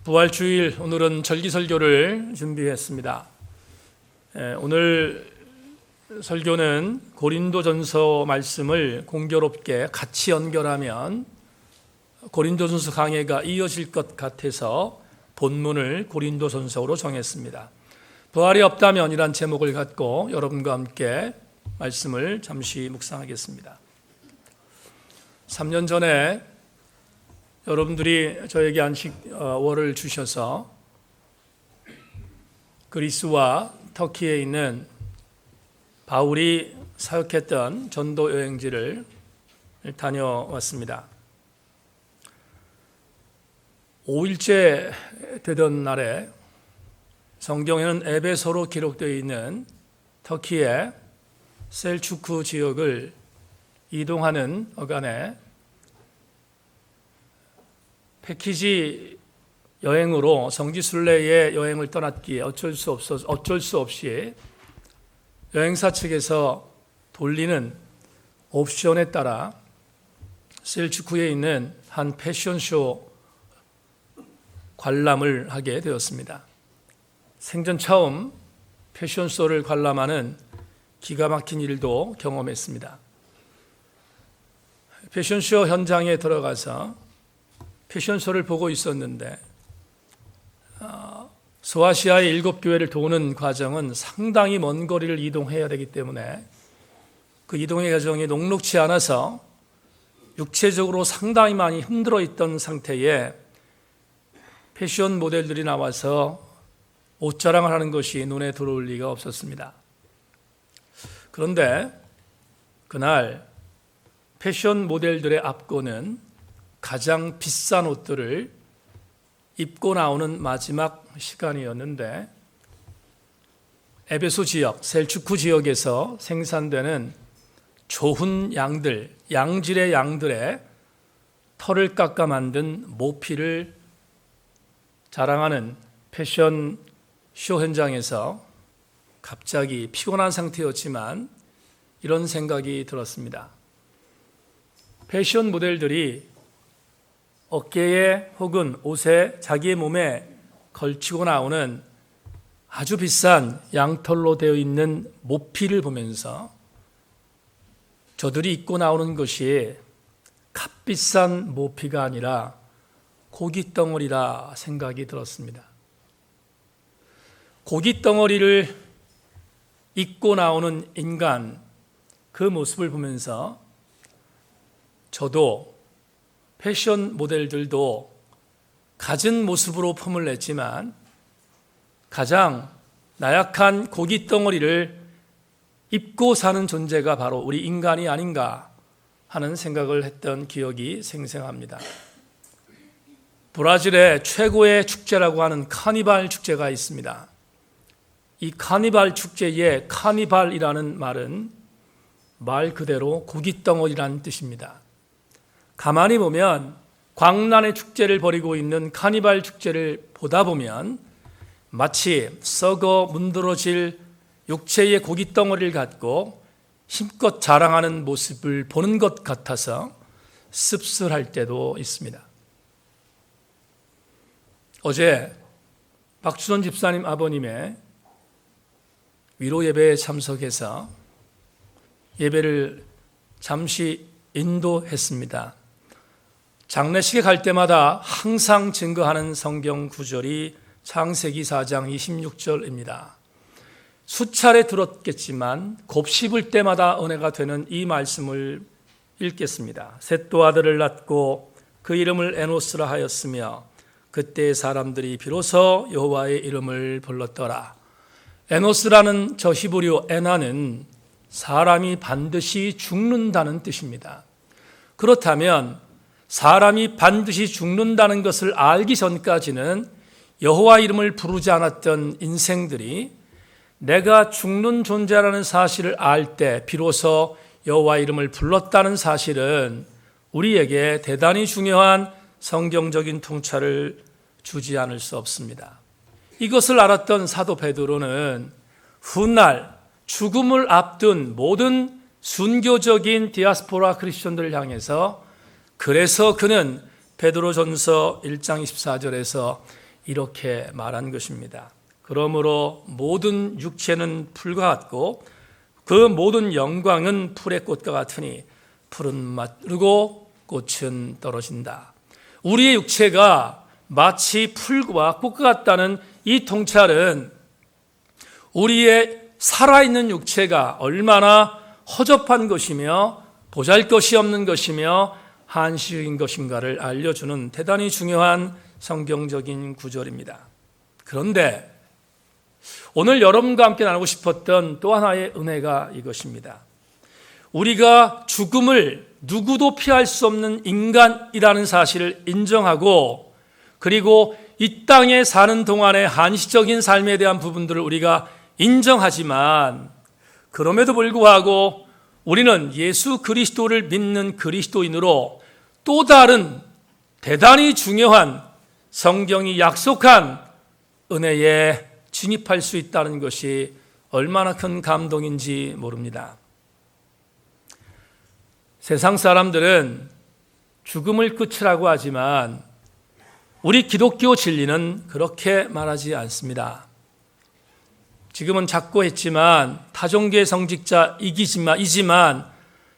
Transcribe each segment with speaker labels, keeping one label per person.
Speaker 1: 부활주일 오늘은 절기설교를 준비했습니다. 오늘 설교는 고린도전서 말씀을 공교롭게 같이 연결하면 고린도전서 강해가 이어질 것 같아서 본문을 고린도전서로 정했습니다. 부활이 없다면 이란 제목을 갖고 여러분과 함께 말씀을 잠시 묵상하겠습니다. 3년 전에 여러분들이 저에게 안식월을 주셔서 그리스와 터키에 있는 바울이 사역했던 전도 여행지를 다녀왔습니다. 5일째 되던 날에 성경에는 에베소로 기록되어 있는 터키의 셀추크 지역을 이동하는 어간에 패키지 여행으로 성지순례의 여행을 떠났기에 어쩔 수 없이 여행사 측에서 돌리는 옵션에 따라 셀추크에 있는 한 패션쇼 관람을 하게 되었습니다. 생전 처음 패션쇼를 관람하는 기가 막힌 일도 경험했습니다. 패션쇼 현장에 들어가서 패션쇼를 보고 있었는데 소아시아의 7교회를 도는 과정은 상당히 먼 거리를 이동해야 되기 때문에 그 이동의 과정이 녹록지 않아서 육체적으로 상당히 많이 힘들어 있던 상태에 패션 모델들이 나와서 옷자랑을 하는 것이 눈에 들어올 리가 없었습니다. 그런데 그날 패션 모델들의 앞권은 가장 비싼 옷들을 입고 나오는 마지막 시간이었는데 에베소 지역, 셀추크 지역에서 생산되는 좋은 양들, 양질의 양들의 털을 깎아 만든 모피를 자랑하는 패션 쇼 현장에서 갑자기 피곤한 상태였지만 이런 생각이 들었습니다. 패션 모델들이 어깨에 혹은 옷에 자기의 몸에 걸치고 나오는 아주 비싼 양털로 되어 있는 모피를 보면서 저들이 입고 나오는 것이 값비싼 모피가 아니라 고깃덩어리라 생각이 들었습니다. 고깃덩어리를 입고 나오는 인간, 그 모습을 보면서 저도 패션 모델들도 갖은 모습으로 폼을 냈지만 가장 나약한 고깃덩어리를 입고 사는 존재가 바로 우리 인간이 아닌가 하는 생각을 했던 기억이 생생합니다. 브라질의 최고의 축제라고 하는 카니발 축제가 있습니다. 이 카니발 축제의 카니발이라는 말은 말 그대로 고깃덩어리라는 뜻입니다. 가만히 보면 광란의 축제를 벌이고 있는 카니발 축제를 보다 보면 마치 썩어 문드러질 육체의 고깃덩어리를 갖고 힘껏 자랑하는 모습을 보는 것 같아서 씁쓸할 때도 있습니다. 어제 박주선 집사님 아버님의 위로 예배에 참석해서 예배를 잠시 인도했습니다. 장례식에 갈 때마다 항상 증거하는 성경 구절이 창세기 4장 26절입니다. 수차례 들었겠지만 곱씹을 때마다 은혜가 되는 이 말씀을 읽겠습니다. 셋도 아들을 낳고 그 이름을 에노스라 하였으며 그때 사람들이 비로소 여호와의 이름을 불렀더라. 에노스라는 저 히브리어 에나는 사람이 반드시 죽는다는 뜻입니다. 그렇다면 사람이 반드시 죽는다는 것을 알기 전까지는 여호와 이름을 부르지 않았던 인생들이 내가 죽는 존재라는 사실을 알 때 비로소 여호와 이름을 불렀다는 사실은 우리에게 대단히 중요한 성경적인 통찰을 주지 않을 수 없습니다. 이것을 알았던 사도 베드로는 훗날 죽음을 앞둔 모든 순교적인 디아스포라 크리스천들을 향해서 그래서 그는 베드로전서 1장 24절에서 이렇게 말한 것입니다. 그러므로 모든 육체는 풀과 같고 그 모든 영광은 풀의 꽃과 같으니 풀은 마르고 꽃은 떨어진다. 우리의 육체가 마치 풀과 꽃과 같다는 이 통찰은 우리의 살아있는 육체가 얼마나 허접한 것이며 보잘것이 없는 것이며 한시적인 것인가를 알려주는 대단히 중요한 성경적인 구절입니다. 그런데 오늘 여러분과 함께 나누고 싶었던 또 하나의 은혜가 이것입니다. 우리가 죽음을 누구도 피할 수 없는 인간이라는 사실을 인정하고 그리고 이 땅에 사는 동안의 한시적인 삶에 대한 부분들을 우리가 인정하지만 그럼에도 불구하고 우리는 예수 그리스도를 믿는 그리스도인으로 또 다른 대단히 중요한 성경이 약속한 은혜에 진입할 수 있다는 것이 얼마나 큰 감동인지 모릅니다. 세상 사람들은 죽음을 끝이라고 하지만 우리 기독교 진리는 그렇게 말하지 않습니다. 지금은 작고 했지만 타종교의 성직자이지만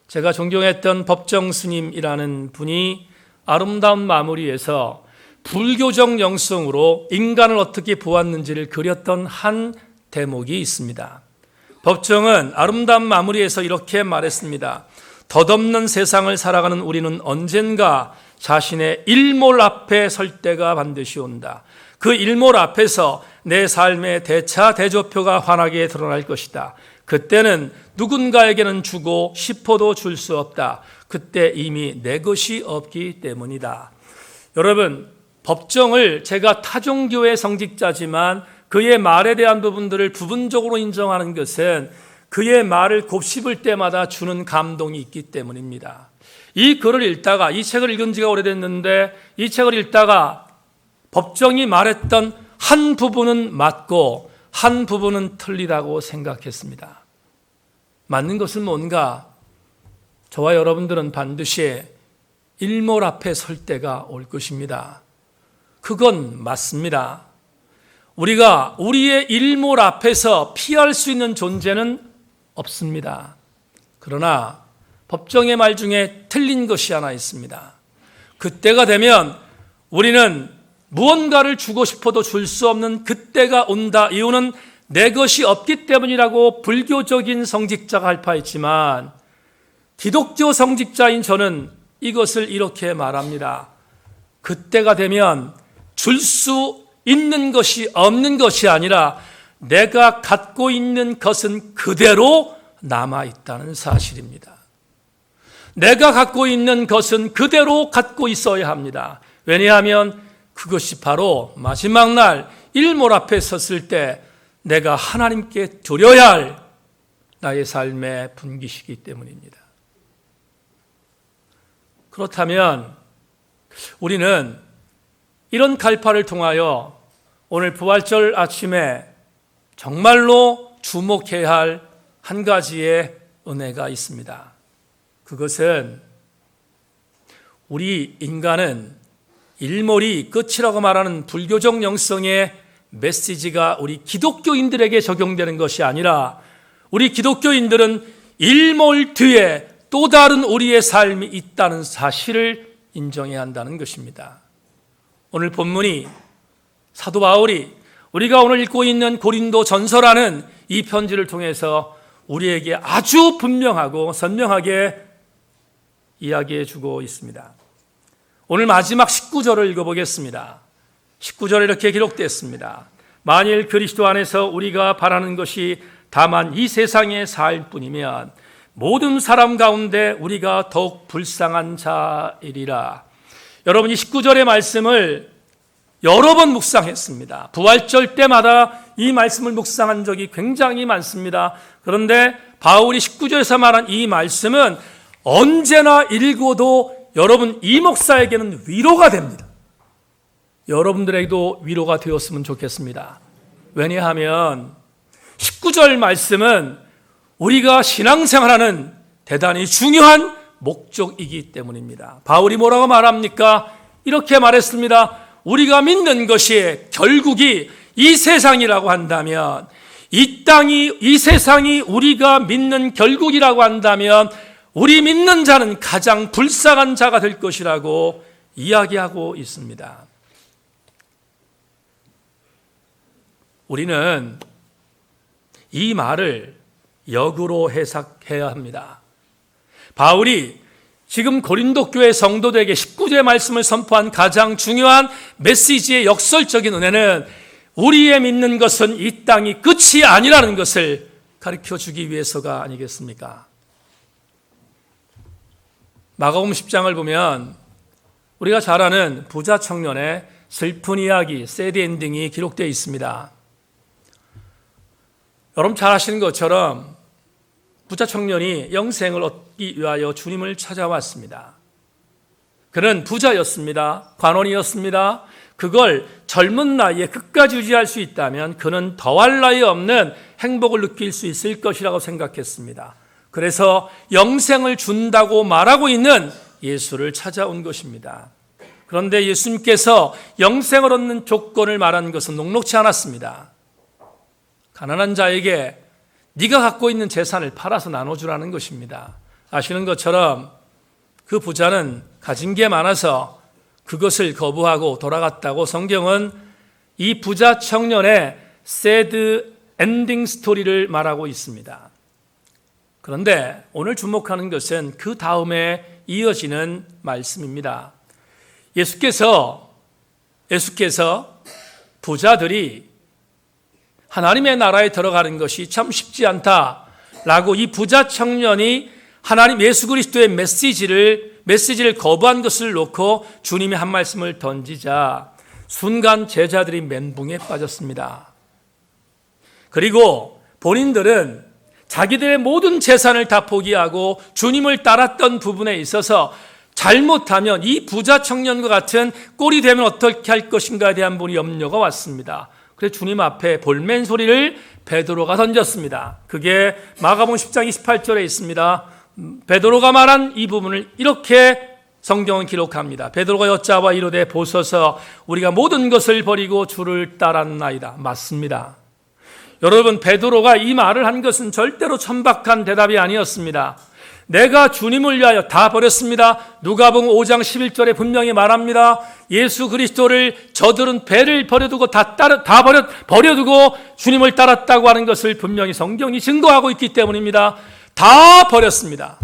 Speaker 1: 제가 존경했던 법정 스님이라는 분이 아름다운 마무리에서 불교적 영성으로 인간을 어떻게 보았는지를 그렸던 한 대목이 있습니다. 법정은 아름다운 마무리에서 이렇게 말했습니다. 덧없는 세상을 살아가는 우리는 언젠가 자신의 일몰 앞에 설 때가 반드시 온다. 그 일몰 앞에서 내 삶의 대차 대조표가 환하게 드러날 것이다. 그때는 누군가에게는 주고 싶어도 줄 수 없다. 그때 이미 내 것이 없기 때문이다. 여러분, 법정을 제가 타종교의 성직자지만 그의 말에 대한 부분들을 부분적으로 인정하는 것은 그의 말을 곱씹을 때마다 주는 감동이 있기 때문입니다. 이 글을 읽다가, 이 책을 읽은 지가 오래됐는데 이 책을 읽다가 법정이 말했던 한 부분은 맞고 한 부분은 틀리다고 생각했습니다. 맞는 것은 뭔가? 저와 여러분들은 반드시 일몰 앞에 설 때가 올 것입니다. 그건 맞습니다. 우리가 우리의 일몰 앞에서 피할 수 있는 존재는 없습니다. 그러나 법정의 말 중에 틀린 것이 하나 있습니다. 그때가 되면 우리는 무언가를 주고 싶어도 줄 수 없는 그때가 온다. 이유는 내 것이 없기 때문이라고 불교적인 성직자가 할 바 있지만 기독교 성직자인 저는 이것을 이렇게 말합니다. 그때가 되면 줄 수 있는 것이 없는 것이 아니라 내가 갖고 있는 것은 그대로 남아있다는 사실입니다. 내가 갖고 있는 것은 그대로 갖고 있어야 합니다. 왜냐하면 그것이 바로 마지막 날 일몰 앞에 섰을 때 내가 하나님께 드려야 할 나의 삶의 분기시기 때문입니다. 그렇다면 우리는 이런 갈파를 통하여 오늘 부활절 아침에 정말로 주목해야 할 한 가지의 은혜가 있습니다. 그것은 우리 인간은 일몰이 끝이라고 말하는 불교적 영성의 메시지가 우리 기독교인들에게 적용되는 것이 아니라 우리 기독교인들은 일몰 뒤에 또 다른 우리의 삶이 있다는 사실을 인정해야 한다는 것입니다. 오늘 본문이 사도 바울이 우리가 오늘 읽고 있는 고린도 전서라는 이 편지를 통해서 우리에게 아주 분명하고 선명하게 이야기해 주고 있습니다. 오늘 마지막 19절을 읽어보겠습니다. 19절에 이렇게 기록되었습니다. 만일 그리스도 안에서 우리가 바라는 것이 다만 이 세상에 살 뿐이면 모든 사람 가운데 우리가 더욱 불쌍한 자이리라. 여러분이 19절의 말씀을 여러 번 묵상했습니다. 부활절 때마다 이 말씀을 묵상한 적이 굉장히 많습니다. 그런데 바울이 19절에서 말한 이 말씀은 언제나 읽어도 여러분 이 목사에게는 위로가 됩니다. 여러분들에게도 위로가 되었으면 좋겠습니다. 왜냐하면 19절 말씀은 우리가 신앙생활하는 대단히 중요한 목적이기 때문입니다. 바울이 뭐라고 말합니까? 이렇게 말했습니다. 우리가 믿는 것이 결국이 이 세상이라고 한다면, 이 세상이 우리가 믿는 결국이라고 한다면 우리 믿는 자는 가장 불쌍한 자가 될 것이라고 이야기하고 있습니다. 우리는 이 말을 역으로 해석해야 합니다. 바울이 지금 고린도 교회 성도들에게 19절의 말씀을 선포한 가장 중요한 메시지의 역설적인 은혜는 우리의 믿는 것은 이 땅이 끝이 아니라는 것을 가르쳐 주기 위해서가 아니겠습니까? 마가복음 10장을 보면 우리가 잘 아는 부자 청년의 슬픈 이야기, 새드 엔딩이 기록되어 있습니다. 여러분 잘 아시는 것처럼 부자 청년이 영생을 얻기 위하여 주님을 찾아왔습니다. 그는 부자였습니다. 관원이었습니다. 그걸 젊은 나이에 끝까지 유지할 수 있다면 그는 더할 나위 없는 행복을 느낄 수 있을 것이라고 생각했습니다. 그래서 영생을 준다고 말하고 있는 예수를 찾아온 것입니다. 그런데 예수님께서 영생을 얻는 조건을 말한 것은 녹록지 않았습니다. 가난한 자에게 네가 갖고 있는 재산을 팔아서 나눠주라는 것입니다. 아시는 것처럼 그 부자는 가진 게 많아서 그것을 거부하고 돌아갔다고 성경은 이 부자 청년의 새드 엔딩 스토리를 말하고 있습니다. 그런데 오늘 주목하는 것은 그 다음에 이어지는 말씀입니다. 예수께서 부자들이 하나님의 나라에 들어가는 것이 참 쉽지 않다라고 이 부자 청년이 하나님 예수 그리스도의 메시지를 거부한 것을 놓고 주님이 한 말씀을 던지자 순간 제자들이 멘붕에 빠졌습니다. 그리고 본인들은 자기들의 모든 재산을 다 포기하고 주님을 따랐던 부분에 있어서 잘못하면 이 부자 청년과 같은 꼴이 되면 어떻게 할 것인가에 대한 분이 염려가 왔습니다. 그래서 주님 앞에 볼멘 소리를 베드로가 던졌습니다. 그게 마가복음 10장 28절에 있습니다. 베드로가 말한 이 부분을 이렇게 성경은 기록합니다. 베드로가 여짜와 이르되 보소서 우리가 모든 것을 버리고 주를 따랐나이다. 맞습니다. 여러분, 베드로가 이 말을 한 것은 절대로 천박한 대답이 아니었습니다. 내가 주님을 위하여 다 버렸습니다. 누가복음 5장 11절에 분명히 말합니다. 예수 그리스도를 저들은 배를 버려두고 버려두고 주님을 따랐다고 하는 것을 분명히 성경이 증거하고 있기 때문입니다. 다 버렸습니다.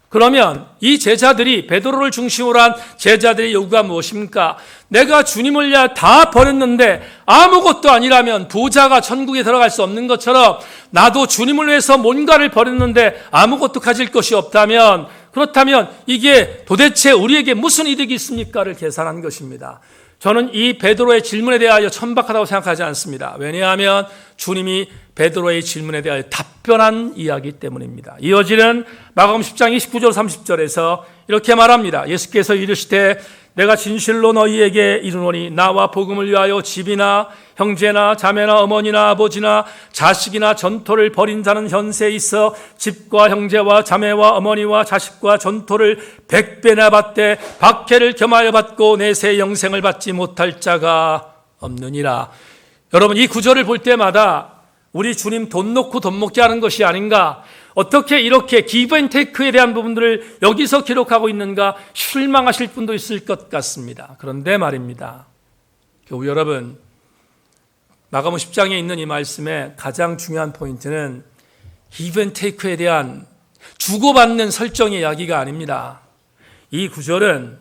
Speaker 1: 그러면 이 제자들이, 베드로를 중심으로 한 제자들의 요구가 무엇입니까? 내가 주님을 위하여 다 버렸는데 아무것도 아니라면 부자가 천국에 들어갈 수 없는 것처럼 나도 주님을 위해서 뭔가를 버렸는데 아무것도 가질 것이 없다면, 그렇다면 이게 도대체 우리에게 무슨 이득이 있습니까를 계산한 것입니다. 저는 이 베드로의 질문에 대하여 천박하다고 생각하지 않습니다. 왜냐하면 주님이 베드로의 질문에 대하여 답변한 이야기 때문입니다. 이어지는 마가복음 10장 29절 30절에서 이렇게 말합니다. 예수께서 이르시되 내가 진실로 너희에게 이르노니 나와 복음을 위하여 집이나 형제나 자매나 어머니나 아버지나 자식이나 전토를 벌인 자는 현세에 있어 집과 형제와 자매와 어머니와 자식과 전토를 100배나 받되 박해를 겸하여 받고 내세 영생을 받지 못할 자가 없느니라. 여러분, 이 구절을 볼 때마다 우리 주님 돈 놓고 돈 먹게 하는 것이 아닌가, 어떻게 이렇게 기브 앤 테이크에 대한 부분들을 여기서 기록하고 있는가 실망하실 분도 있을 것 같습니다. 그런데 말입니다, 교우 여러분, 마가복음 10장에 있는 이 말씀의 가장 중요한 포인트는 기브 앤 테이크에 대한 주고받는 설정의 이야기가 아닙니다. 이 구절은,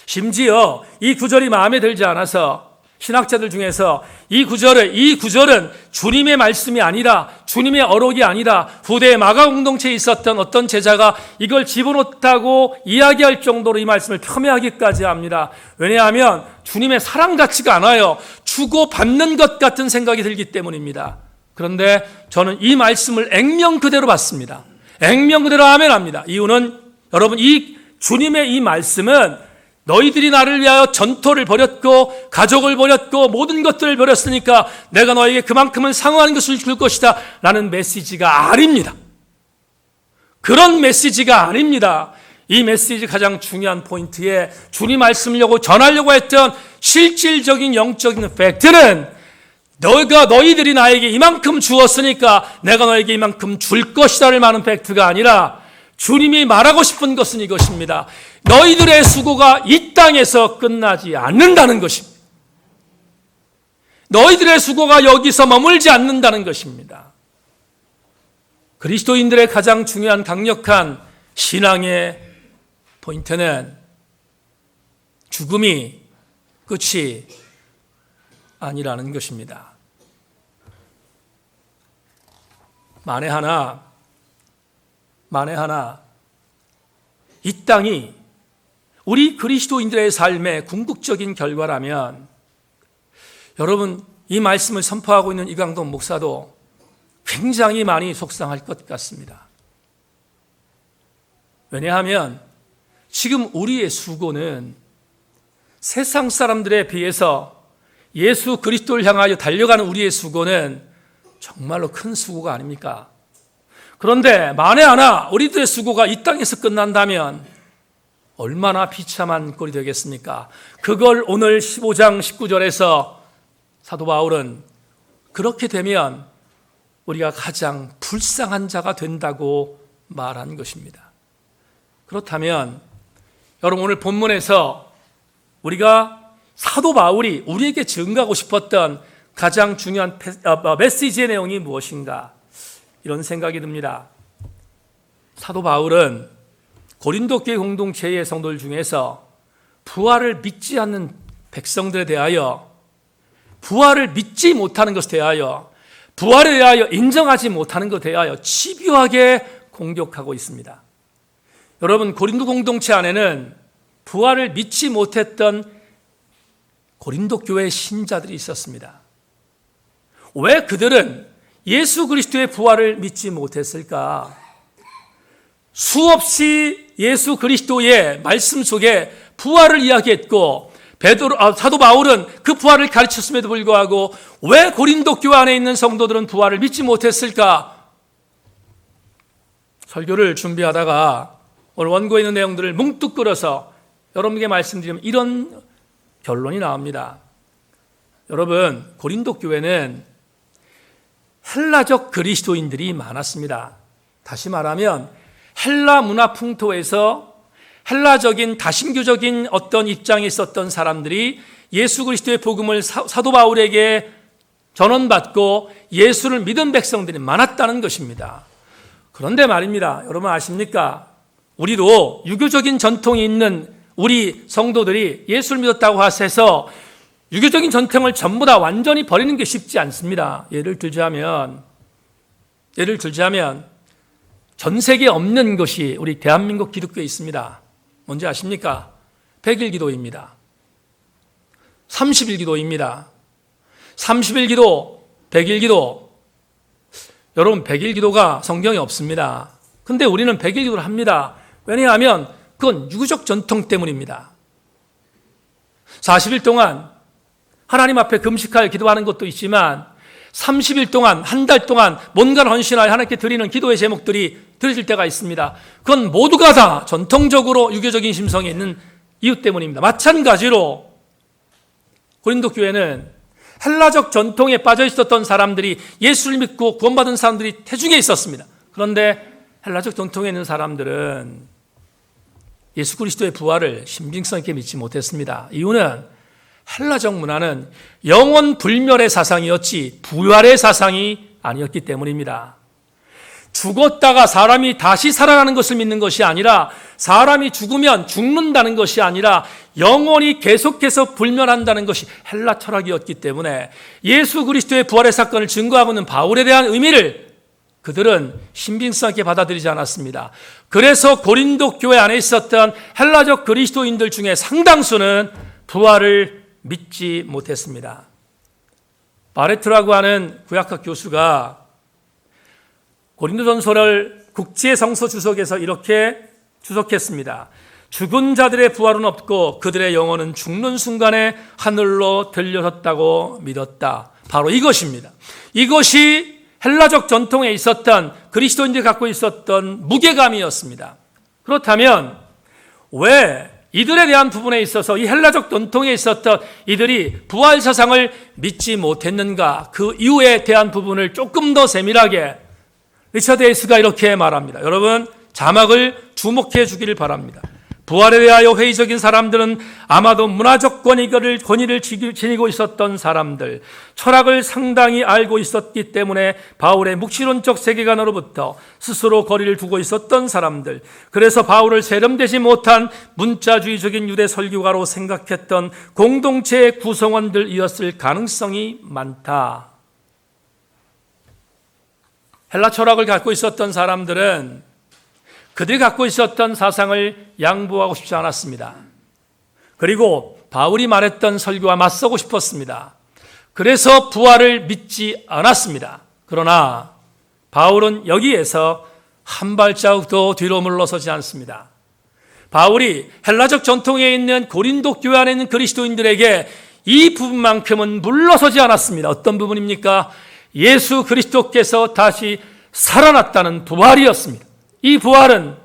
Speaker 1: 심지어 이 구절이 마음에 들지 않아서 신학자들 중에서 이 구절은 주님의 말씀이 아니라, 주님의 어록이 아니라 후대의 마가 공동체에 있었던 어떤 제자가 이걸 집어넣었다고 이야기할 정도로 이 말씀을 폄훼하기까지 합니다. 왜냐하면 주님의 사랑 같지가 않아요. 주고받는 것 같은 생각이 들기 때문입니다. 그런데 저는 이 말씀을 액면 그대로 받습니다. 액면 그대로 아멘합니다. 이유는 여러분, 이 주님의 이 말씀은 너희들이 나를 위하여 전토를 벌였고 가족을 버렸고 모든 것들을 버렸으니까 내가 너에게 그만큼은 상응하는 것을 줄 것이다 라는 메시지가 아닙니다. 그런 메시지가 아닙니다. 이 메시지 가장 중요한 포인트에 주님 말씀을 전하려고 했던 실질적인 영적인 팩트는 너희들이 나에게 이만큼 주었으니까 내가 너에게 이만큼 줄 것이다를 말하는 팩트가 아니라 주님이 말하고 싶은 것은 이것입니다. 너희들의 수고가 이 땅에서 끝나지 않는다는 것입니다. 너희들의 수고가 여기서 머물지 않는다는 것입니다. 그리스도인들의 가장 중요한 강력한 신앙의 포인트는 죽음이 끝이 아니라는 것입니다. 만에 하나 이 땅이 우리 그리스도인들의 삶의 궁극적인 결과라면 여러분 이 말씀을 선포하고 있는 이강동 목사도 굉장히 많이 속상할 것 같습니다. 왜냐하면 지금 우리의 수고는 세상 사람들에 비해서 예수 그리스도를 향하여 달려가는 우리의 수고는 정말로 큰 수고가 아닙니까? 그런데 만에 하나 우리들의 수고가 이 땅에서 끝난다면 얼마나 비참한 꼴이 되겠습니까? 그걸 오늘 15장 19절에서 사도 바울은 그렇게 되면 우리가 가장 불쌍한 자가 된다고 말한 것입니다. 그렇다면 여러분 오늘 본문에서 우리가 사도 바울이 우리에게 증가하고 싶었던 가장 중요한 메시지의 내용이 무엇인가? 이런 생각이 듭니다. 사도 바울은 고린도 교회 공동체의 성도들 중에서 부활을 믿지 않는 백성들에 대하여 부활을 믿지 못하는 것에 대하여 부활에 대하여 인정하지 못하는 것에 대하여 집요하게 공격하고 있습니다. 여러분 고린도 공동체 안에는 부활을 믿지 못했던 고린도 교회 신자들이 있었습니다. 왜 그들은 예수 그리스도의 부활을 믿지 못했을까? 수없이 예수 그리스도의 말씀 속에 부활을 이야기했고 사도 바울은 그 부활을 가르쳤음에도 불구하고 왜 고린도 교회 안에 있는 성도들은 부활을 믿지 못했을까? 설교를 준비하다가 오늘 원고에 있는 내용들을 뭉뚝 끌어서 여러분에게 말씀드리면 이런 결론이 나옵니다. 여러분 고린도 교회는 헬라적 그리스도인들이 많았습니다. 다시 말하면 헬라 문화 풍토에서 헬라적인 다신교적인 어떤 입장에 있었던 사람들이 예수 그리스도의 복음을 사도 바울에게 전언받고 예수를 믿은 백성들이 많았다는 것입니다. 그런데 말입니다. 여러분 아십니까? 우리도 유교적인 전통이 있는 우리 성도들이 예수를 믿었다고 해서 유교적인 전통을 전부 다 완전히 버리는 게 쉽지 않습니다. 예를 들자면 전 세계에 없는 것이 우리 대한민국 기독교에 있습니다. 뭔지 아십니까? 100일 기도입니다. 30일 기도입니다. 30일 기도, 100일 기도. 여러분 100일 기도가 성경에 없습니다. 근데 우리는 100일 기도를 합니다. 왜냐하면 그건 유교적 전통 때문입니다. 40일 동안 하나님 앞에 금식하여 기도하는 것도 있지만 30일 동안 한 달 동안 뭔가를 헌신하여 하나님께 드리는 기도의 제목들이 드려질 때가 있습니다. 그건 모두가 다 전통적으로 유교적인 심성이 있는 이유 때문입니다. 마찬가지로 고린도 교회는 헬라적 전통에 빠져 있었던 사람들이 예수를 믿고 구원받은 사람들이 태중에 있었습니다. 그런데 헬라적 전통에 있는 사람들은 예수 그리스도의 부활을 신빙성 있게 믿지 못했습니다. 이유는 헬라적 문화는 영원 불멸의 사상이었지 부활의 사상이 아니었기 때문입니다. 죽었다가 사람이 다시 살아나는 것을 믿는 것이 아니라 사람이 죽으면 죽는다는 것이 아니라 영원히 계속해서 불멸한다는 것이 헬라 철학이었기 때문에 예수 그리스도의 부활의 사건을 증거하고 있는 바울에 대한 의미를 그들은 신빙성 있게 받아들이지 않았습니다. 그래서 고린도 교회 안에 있었던 헬라적 그리스도인들 중에 상당수는 부활을 믿지 못했습니다. 바레트라고 하는 구약학 교수가 고린도전서를 국제성서 주석에서 이렇게 주석했습니다. 죽은 자들의 부활은 없고 그들의 영혼은 죽는 순간에 하늘로 들려섰다고 믿었다. 바로 이것입니다. 이것이 헬라적 전통에 있었던 그리스도인들이 갖고 있었던 무게감이었습니다. 그렇다면 왜 이들에 대한 부분에 있어서 이 헬라적 전통에 있었던 이들이 부활 사상을 믿지 못했는가? 그 이유에 대한 부분을 조금 더 세밀하게 리처드 에이스가 이렇게 말합니다. 여러분, 자막을 주목해 주기를 바랍니다. 부활에 대하여 회의적인 사람들은 아마도 문화적 권위를 지니고 있었던 사람들, 철학을 상당히 알고 있었기 때문에 바울의 묵시론적 세계관으로부터 스스로 거리를 두고 있었던 사람들, 그래서 바울을 세련되지 못한 문자주의적인 유대 설교가로 생각했던 공동체의 구성원들이었을 가능성이 많다. 헬라 철학을 갖고 있었던 사람들은 그들이 갖고 있었던 사상을 양보하고 싶지 않았습니다. 그리고 바울이 말했던 설교와 맞서고 싶었습니다. 그래서 부활을 믿지 않았습니다. 그러나 바울은 여기에서 한 발자국도 뒤로 물러서지 않습니다. 바울이 헬라적 전통에 있는 고린도 교회 안에 있는 그리스도인들에게 이 부분만큼은 물러서지 않았습니다. 어떤 부분입니까? 예수 그리스도께서 다시 살아났다는 부활이었습니다. 이 부활은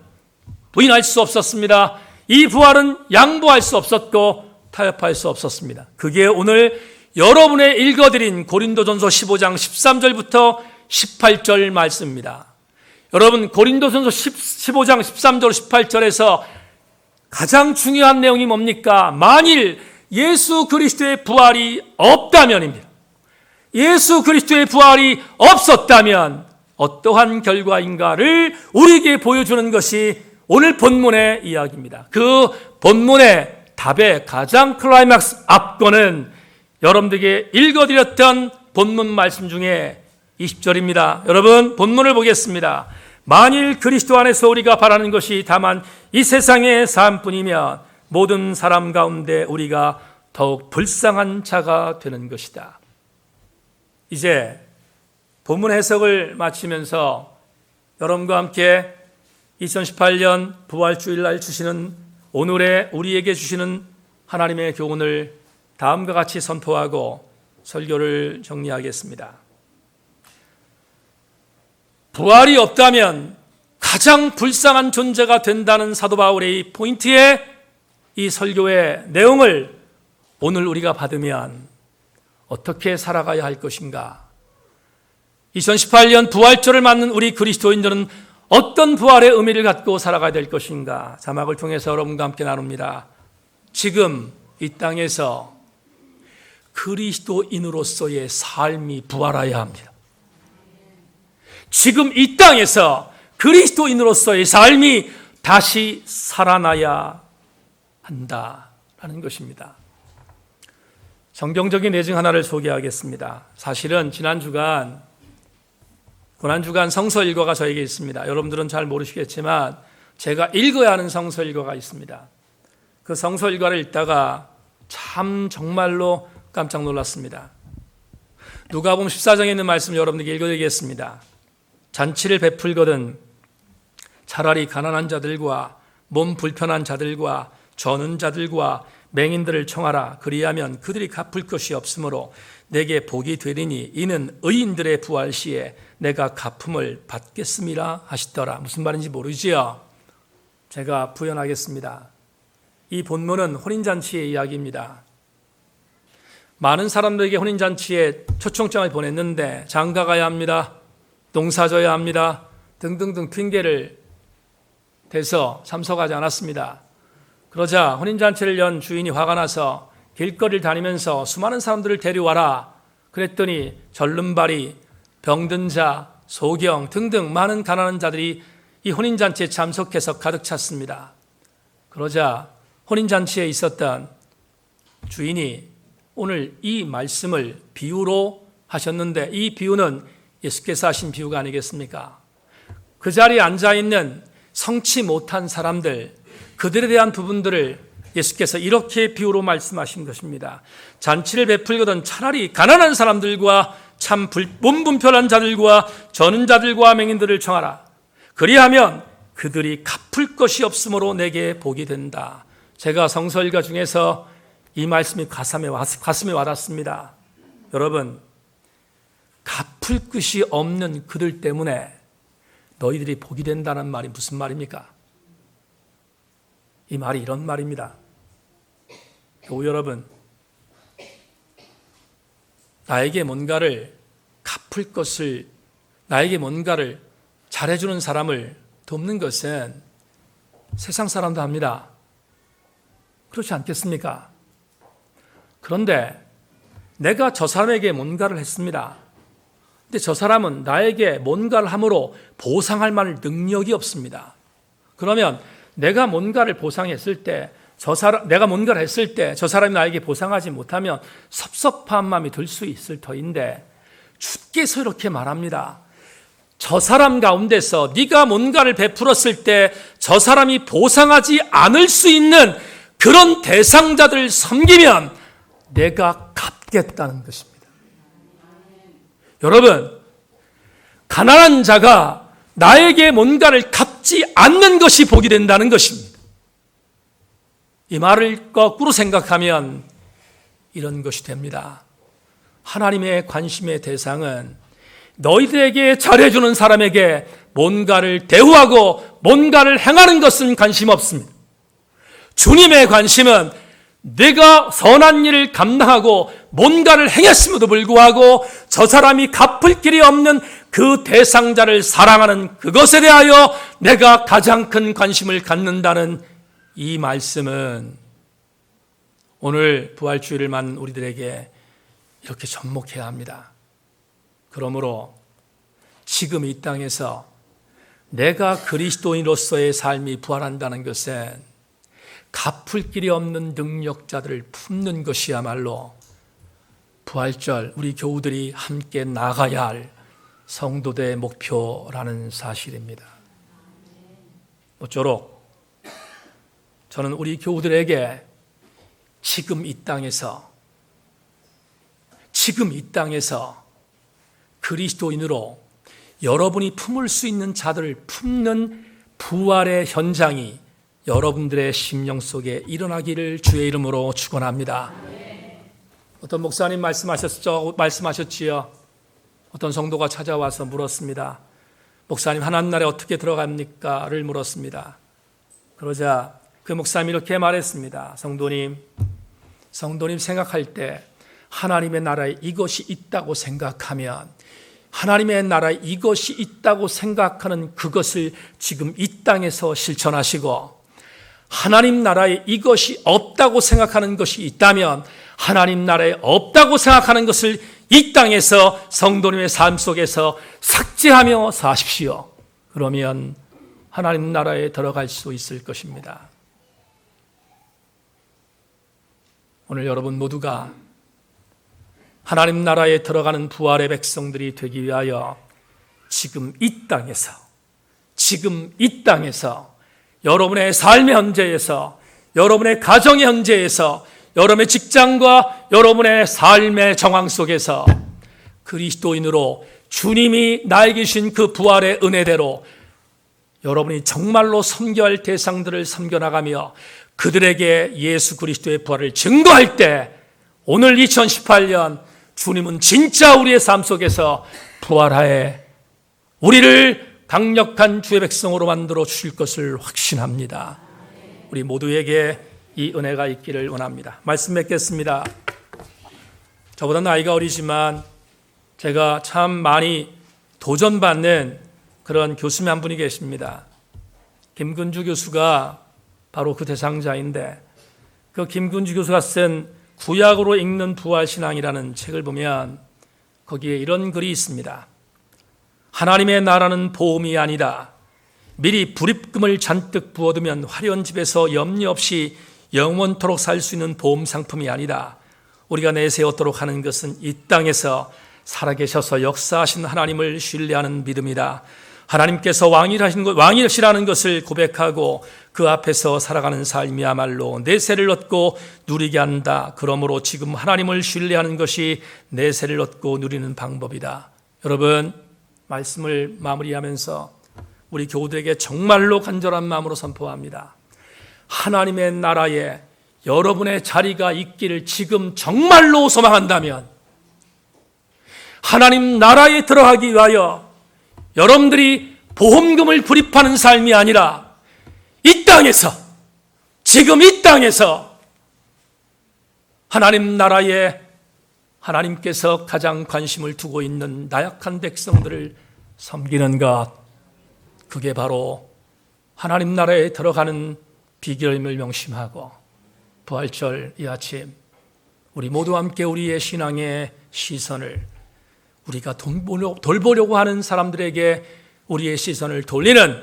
Speaker 1: 부인할 수 없었습니다. 이 부활은 양보할 수 없었고 타협할 수 없었습니다. 그게 오늘 여러분의 읽어드린 고린도전서 15장 13절부터 18절 말씀입니다. 여러분, 고린도전서 15장 13절 18절에서 가장 중요한 내용이 뭡니까? 만일 예수 그리스도의 부활이 없다면입니다. 예수 그리스도의 부활이 없었다면 어떠한 결과인가를 우리에게 보여주는 것이 오늘 본문의 이야기입니다. 그 본문의 답의 가장 클라이막스 압권은 여러분들에게 읽어드렸던 본문 말씀 중에 20절입니다. 여러분, 본문을 보겠습니다. 만일 그리스도 안에서 우리가 바라는 것이 다만 이 세상의 삶뿐이면 모든 사람 가운데 우리가 더욱 불쌍한 자가 되는 것이다. 이제 본문 해석을 마치면서 여러분과 함께 2018년 부활주일날 주시는 오늘의 우리에게 주시는 하나님의 교훈을 다음과 같이 선포하고 설교를 정리하겠습니다. 부활이 없다면 가장 불쌍한 존재가 된다는 사도 바울의 이 포인트의 이 설교의 내용을 오늘 우리가 받으면 어떻게 살아가야 할 것인가? 2018년 부활절을 맞는 우리 그리스도인들은 어떤 부활의 의미를 갖고 살아가야 될 것인가? 자막을 통해서 여러분과 함께 나눕니다. 지금 이 땅에서 그리스도인으로서의 삶이 부활해야 합니다. 지금 이 땅에서 그리스도인으로서의 삶이 다시 살아나야 한다라는 것입니다. 성경적인 내용 하나를 소개하겠습니다. 사실은 지난주간 고난주간 성서 일과가 저에게 있습니다. 여러분들은 잘 모르시겠지만 제가 읽어야 하는 성서 일과가 있습니다. 그 성서 일과를 읽다가 참 정말로 깜짝 놀랐습니다. 누가복음 14장에 있는 말씀 여러분들에게 읽어드리겠습니다. 잔치를 베풀거든 차라리 가난한 자들과 몸 불편한 자들과 저는 자들과 맹인들을 청하라. 그리하면 그들이 갚을 것이 없으므로 내게 복이 되리니 이는 의인들의 부활 시에 내가 갚음을 받겠음이라 하시더라. 무슨 말인지 모르지요? 제가 부연하겠습니다. 이 본문은 혼인잔치의 이야기입니다. 많은 사람들에게 혼인잔치에 초청장을 보냈는데 장가 가야 합니다. 농사 져야 합니다. 등등등 핑계를 대서 참석하지 않았습니다. 그러자 혼인잔치를 연 주인이 화가 나서 길거리를 다니면서 수많은 사람들을 데려와라. 그랬더니 절름발이, 병든 자, 소경 등등 많은 가난한 자들이 이 혼인잔치에 참석해서 가득 찼습니다. 그러자 혼인잔치에 있었던 주인이 오늘 이 말씀을 비유로 하셨는데 이 비유는 예수께서 하신 비유가 아니겠습니까? 그 자리에 앉아있는 성치 못한 사람들, 그들에 대한 부분들을 예수께서 이렇게 비유로 말씀하신 것입니다. 잔치를 베풀거든 차라리 가난한 사람들과 참 몸 불편한 자들과 저는 자들과 맹인들을 청하라. 그리하면 그들이 갚을 것이 없으므로 내게 복이 된다. 제가 성서일가 중에서 이 말씀이 가슴에 와닿습니다. 여러분, 갚을 것이 없는 그들 때문에 너희들이 복이 된다는 말이 무슨 말입니까? 이 말이 이런 말입니다. 교우 여러분, 나에게 뭔가를 갚을 것을, 나에게 뭔가를 잘해주는 사람을 돕는 것은 세상 사람도 합니다. 그렇지 않겠습니까? 그런데 내가 저 사람에게 뭔가를 했습니다. 근데 저 사람은 나에게 뭔가를 함으로 보상할 만한 능력이 없습니다. 그러면 내가 뭔가를 보상했을 때, 내가 뭔가를 했을 때 저 사람이 나에게 보상하지 못하면 섭섭한 마음이 들 수 있을 터인데, 주께서 이렇게 말합니다. 저 사람 가운데서 네가 뭔가를 베풀었을 때 저 사람이 보상하지 않을 수 있는 그런 대상자들을 섬기면 내가 갚겠다는 것입니다. 여러분, 가난한 자가 나에게 뭔가를 갚지 않는 것이 복이 된다는 것입니다. 이 말을 거꾸로 생각하면 이런 것이 됩니다. 하나님의 관심의 대상은 너희들에게 잘해주는 사람에게 뭔가를 대우하고 뭔가를 행하는 것은 관심 없습니다. 주님의 관심은 내가 선한 일을 감당하고 뭔가를 행했음에도 불구하고 저 사람이 갚을 길이 없는 그 대상자를 사랑하는 그것에 대하여 내가 가장 큰 관심을 갖는다는 이 말씀은 오늘 부활주의를 맞는 우리들에게 이렇게 접목해야 합니다. 그러므로 지금 이 땅에서 내가 그리스도인으로서의 삶이 부활한다는 것은 갚을 길이 없는 능력자들을 품는 것이야말로 부활절 우리 교우들이 함께 나가야 할 성도들의 목표라는 사실입니다. 모쪼록 저는 우리 교우들에게 지금 이 땅에서 그리스도인으로 여러분이 품을 수 있는 자들을 품는 부활의 현장이 여러분들의 심령 속에 일어나기를 주의 이름으로 축원합니다. 어떤 목사님 말씀하셨지요. 어떤 성도가 찾아와서 물었습니다. 목사님, 하나님 나라에 어떻게 들어갑니까?를 물었습니다. 그러자 그 목사님이 이렇게 말했습니다. 성도님 생각할 때 하나님의 나라에 이것이 있다고 생각하면 하나님의 나라에 이것이 있다고 생각하는 그것을 지금 이 땅에서 실천하시고, 하나님 나라에 이것이 없다고 생각하는 것이 있다면 하나님 나라에 없다고 생각하는 것을 이 땅에서 성도님의 삶 속에서 삭제하며 사십시오. 그러면 하나님 나라에 들어갈 수 있을 것입니다. 오늘 여러분 모두가 하나님 나라에 들어가는 부활의 백성들이 되기 위하여 지금 이 땅에서 여러분의 삶의 현재에서, 여러분의 가정의 현재에서, 여러분의 직장과 여러분의 삶의 정황 속에서 그리스도인으로 주님이 나에게 주신 그 부활의 은혜대로 여러분이 정말로 섬겨할 대상들을 섬겨나가며 그들에게 예수 그리스도의 부활을 증거할 때, 오늘 2018년 주님은 진짜 우리의 삶 속에서 부활하에 우리를 강력한 주의 백성으로 만들어 주실 것을 확신합니다. 우리 모두에게 이 은혜가 있기를 원합니다. 말씀 맺겠습니다. 저보다 나이가 어리지만 제가 참 많이 도전받는 그런 교수님 한 분이 계십니다. 김근주 교수가 바로 그 대상자인데, 그 김근주 교수가 쓴 구약으로 읽는 부활신앙이라는 책을 보면 거기에 이런 글이 있습니다. 하나님의 나라는 보험이 아니다. 미리 불입금을 잔뜩 부어두면 화려한 집에서 염려 없이 영원토록 살 수 있는 보험 상품이 아니다. 우리가 내세웠도록 하는 것은 이 땅에서 살아계셔서 역사하신 하나님을 신뢰하는 믿음이다. 하나님께서 왕이시라는 것을 고백하고 그 앞에서 살아가는 삶이야말로 내세를 얻고 누리게 한다. 그러므로 지금 하나님을 신뢰하는 것이 내세를 얻고 누리는 방법이다. 여러분, 말씀을 마무리하면서 우리 교우들에게 정말로 간절한 마음으로 선포합니다. 하나님의 나라에 여러분의 자리가 있기를 지금 정말로 소망한다면, 하나님 나라에 들어가기 위하여 여러분들이 보험금을 불입하는 삶이 아니라 이 땅에서 지금 이 땅에서 하나님 나라에 하나님께서 가장 관심을 두고 있는 나약한 백성들을 섬기는 것, 그게 바로 하나님 나라에 들어가는 비결임을 명심하고, 부활절 이 아침 우리 모두 함께 우리의 신앙의 시선을, 우리가 돌보려고 하는 사람들에게 우리의 시선을 돌리는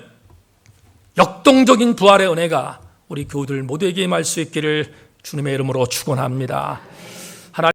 Speaker 1: 역동적인 부활의 은혜가 우리 교우들 모두에게 임할 수 있기를 주님의 이름으로 축원합니다.